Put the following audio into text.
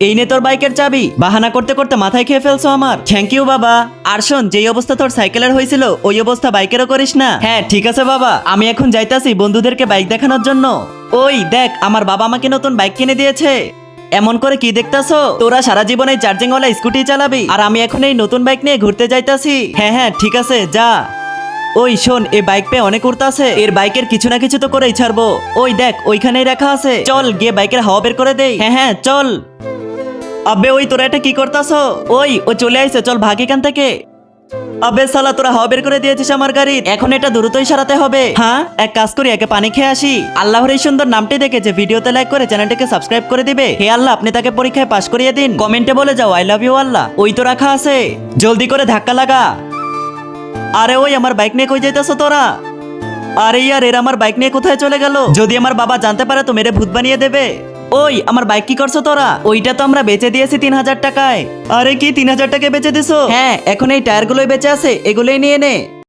এই নে তোর বাইকের চাবি। বাহানা করতে করতে মাথায় খেয়ে ফেলছো আমার। থ্যাংক ইউ বাবা। আর শোন, যেই অবস্থা তোর সাইকেলের হয়েছিল ওই অবস্থা বাইকেরও করিস না। হ্যাঁ ঠিক আছে বাবা, আমি এখন যাইতাছি বন্ধুদেরকে বাইক দেখানোর জন্য। ওই দেখ, আমার বাবা আমাকে নতুন বাইক কিনে দিয়েছে। এমন করে কি দেখতাছো? তোরা সারা জীবন এই চার্জিং ওয়ালা স্কুটি চালাবি, আর আমি এখন এই নতুন বাইক নিয়ে ঘুরতে যাইতাছি। হ্যাঁ হ্যাঁ ঠিক আছে, যা। ওই শোন, এই বাইক পেয়ে অনেক উড়তাছে, এর বাইকের কিছু না কিছু তো করেই ছাড়বো। ওই দেখ, ওইখানেই রাখা আছে, চল গিয়ে বাইকের হাওয়া বের করে দেই। হ্যাঁ হ্যাঁ চল। আবে ওই তোরা এটা কি করতাছো? ওই ও চলে আইছে, চল ভাগ এখান থেকে। আবে সালা, তোরা হাওয়া বের করে দিয়েছিস আমার গাড়ির, এখন এটা দ্রুতই সারাতে হবে। হ্যাঁ এক কাজ করি, একে পানি খেয়ে আসি। আল্লাহর এই সুন্দর নামটি দেখেছে, ভিডিওতে লাইক করে চ্যানেলটিকে সাবস্ক্রাইব করে দিবে। হে আল্লাহ, আপনি তাকে পরীক্ষায় পাশ করিয়ে দিন। কমেন্টে বলে যাও আই লাভ ইউ আল্লাহ। ওই তো রাখা আছে, জলদি করে ধাক্কা লাগা। আরে ওই, আমার বাইক নিয়ে কই যাইতাছো তোরা? আরে ইয়ার, এর আমার বাইক নিয়ে কোথায় চলে গেল? যদি আমার বাবা জানতে পারে তো মেরে ভূত বানিয়ে দেবে। ওই আমার বাইক কি করছো তোরা? ওইটা তো আমরা বেচে দিয়েছি 3000 টাকায়। আরে কি 3000 টাকায় বেচে দিছো? হ্যাঁ, এখন এই টায়ারগুলোই বেঁচে আছে, এগুলোই নিয়ে নে।